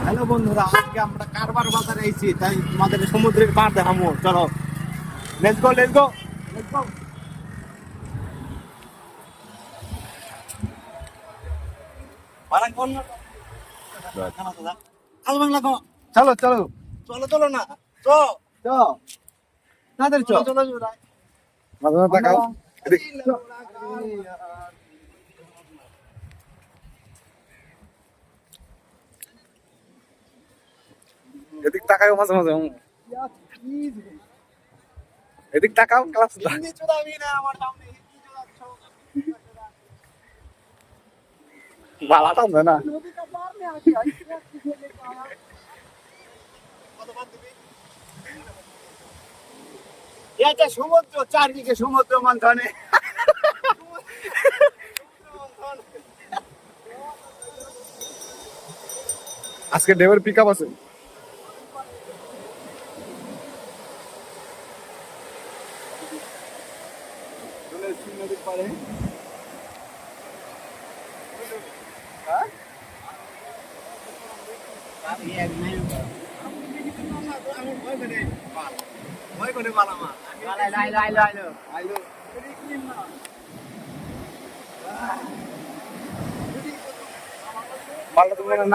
Hello বন্ধুরা, আজকে আমরা কারবার বাজারে এসেছি, তাই তোমাদের সমুদ্রের পাড় দেখাবো। চলো, let's go let's go let's go. চলো চলো চলো চলো না চলো চলো তাদের চলো চলো দেখাও। এদিক তাকাও, মাঝে মাঝে এদিক তাকাও। ক্লাস বালাটা না এটা সমুদ্র, চারদিকে সমুদ্র মন্থনে। আজকে ডেভের পিক আপ আছে।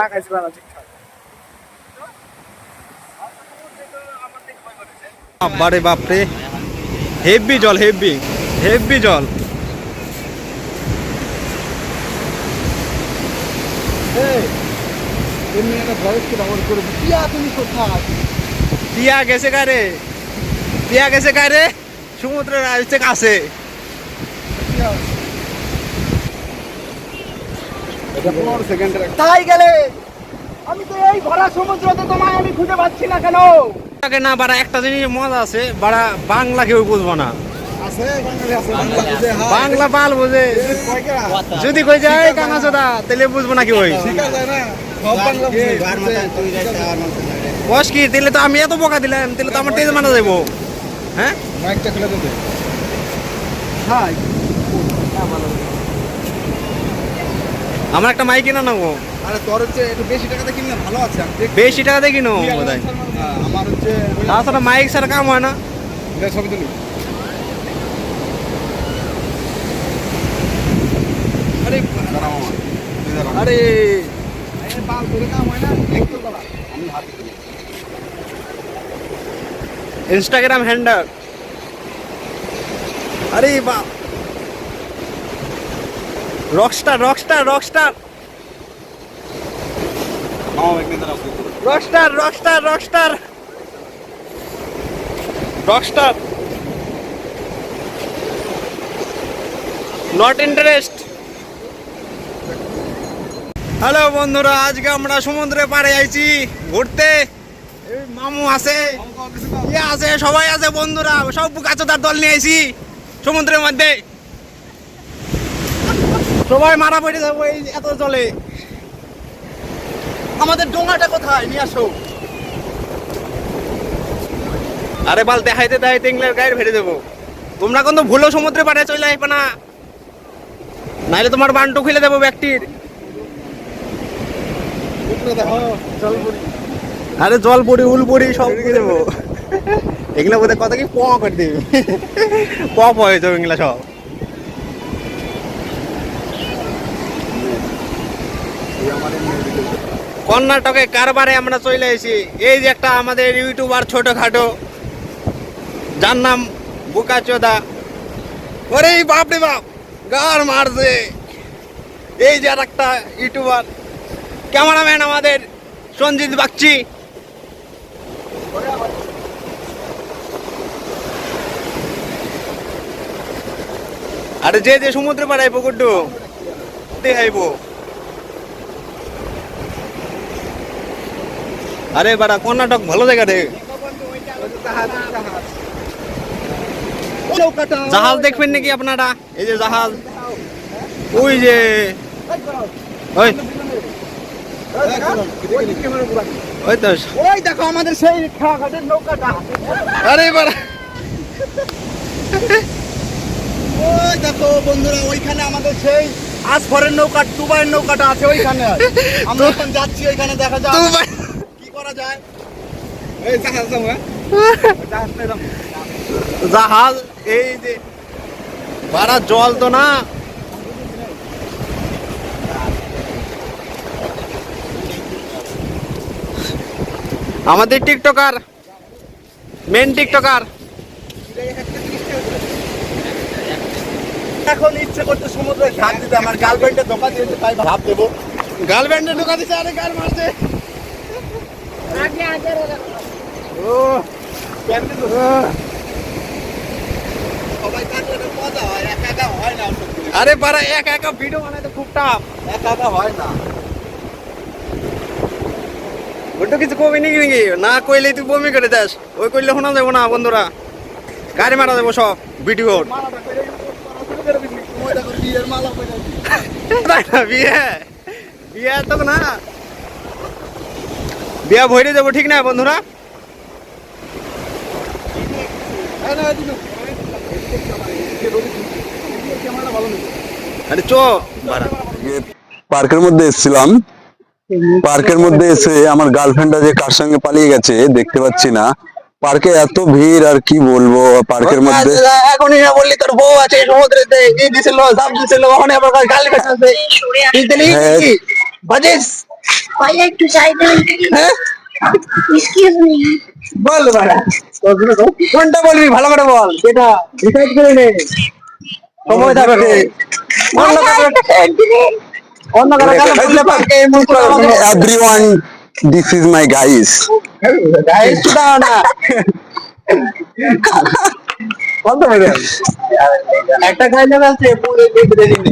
না খাইছিল না ঠিকঠাক। বারে বাপরে, হেভি জল, হেভি হেভি জল। টিয়া গেছে কারে, টিয়া গেছে কারে সমুদ্রের আসছে কাছে। তাই গেলে আমি তো এই ভরা সমুদ্রতে তোমায় আমি খুঁজে পাচ্ছি না কেন? না বাড়া, একটা জিনিস মজা আছে বাড়া, বাংলা কেউ বুঝবো না। বাংলা বাল বোঝে, যদি কই যায় কানা চোদা তাহলে বুঝবো না কি ওই বস কি। তাহলে তো আমি এত বোকা দিলাম, তাহলে তো আমার তেজ মানা যাবো। হ্যাঁ আমার একটা মাইক কিনা নেবো। আরে তোর হচ্ছে একটু বেশি টাকাতে কিনলে ভালো আছে। বেশি টাকাতে কিনো বোধহয়। আমার হচ্ছে তাছাড়া মাইক ছাড়া কাম হয় না। ছবি তুলি। আরে আরে বাল করে কাম হয় না। আমি হাত ইনস্টাগ্রাম হ্যান্ডেল। আরে বাপ, Rockstar Rockstar Rockstar Rockstar Rockstar Rockstar Rockstar not interest. Hello বন্ধুরা, আজকে আমরা সমুদ্রে পাড়ে আইছি ঘুরতে। মামু আছে, ইয়ে আছে, সবাই আছে বন্ধুরা, সব বুকাচোদার দল নিয়ে আইছি সমুদ্রের মধ্যে। সবাই মারা পড়ে যাবো এই এত জলে। আমাদের ডোঙাটা কোথায়, নিয়ে আসো। আরে বাল, দেখাইতে দেখাইতে ইংল্যান্ড গায়ে ভেড়ে দেবো। তোমরা কিন্তু ভুলো সমুদ্রে পাড়ে চলে আসবে না, নাইলে তোমার বান্টু খুলে দেবো ব্যক্তির। আরে জল পড়ি, উল পড়ি, সব ঢুকে দেবো। এগুলো বোধহয় কত কি পপ করে দিবি, পপ হয়ে যাবে এগুলা সব। কর্ণাটকে কারবারে আমরা চলে এসেছি। এই যে একটা আমাদের ইউটিউবার ছোটখাটো, যার নাম বুকাচোদা। ওরে বাপ রে বাপ, গার মারছে। এই যে আর একটা ইউটিউবার, ক্যামেরাম্যান আমাদের সঞ্জিত বাগচি। আরে যে যে সমুদ্রে পাড়াই পুকুরটু দেখাইব। আরে বাড়া, কর্ণাটক ভালো জায়গা রে। জাহাজ দেখবেন নাকি আপনারা? এই যে জাহাজ, ওই যে ওই ওই তো, ওই দেখো আমাদের সেই খাঘাটের নৌকাটা। আরে বাড়া, ওই দেখো বন্ধুরা, ওইখানে আমাদের সেই আসফরের নৌকা, দুবাইয়ের নৌকাটা আছে ওইখানে। আমরা এখন যাচ্ছি ওইখানে, দেখা যাক। যায় এই জাহাজ যাবো জাহাজ পেয়ে যাবো জাহাজ এই যে বাড়া জল তো না আমাদের টিকটকার মেন টিকটকার এখন ইচ্ছে করতে সমুদ্রে ঝাঁপ দিতে আমার গার্লফ্রেন্ডের দোকান দিয়েছে তাই ঝাঁপ দেবো গার্লফ্রেন্ডে ঢোকা দিছে আরে গাল মারছে ও কেমনে তো সবাই থাকলে তো মজা হয় একা একা হয় না সত্যি। আরে পারা একা একা ভিডিও বানাইতে খুব টাফ একা একা হয় না ওটা কিছু কমে নাকি নাকি না কইলে তুই বমি করে দেস ওই কইলে শোনা যাবো না বন্ধুরা গাড়ি মারা যাবো সব ভিডিও মালাটা করে শুরু করে দিবি মজা করে বিয়ের মালা করে দিবি তাই না বিয়ে বিয়ে তো না বিয়া ভরে যাবো ঠিক না বন্ধুরা এই না দিনু ক্যামেরা ভালো নেই আরে চো পার্কের মধ্যে এসেছিলাম পার্কের মধ্যে এসে আমার গার্লফ্রেন্ডটা যে কার সঙ্গে পালিয়ে গেছে দেখতে পাচ্ছি না পার্কে এত ভিড় আর কি বলবো পার্কের মধ্যে এখনই না বললি তোর বউ আছে সমুদ্রেতে এই দিছিল জাপ দিছিল ওখানে আবার গালি কাটছে তুই দিলি হ্যাঁ। কি বাজিস ভাই একটু চাই দেন হ্যাঁ এক্সকিউজ মি বল বাড়া কোনটা বলবি ভালো করে বল এটা ডিসাইড করে নে সময় থাকবে অন্য কারো অন্য কারো কাছে বললে পার্কে এমন করে everyone this is my guys guys দাও না কত বলে একটা খাইলে আছে পুরো দেখে দিন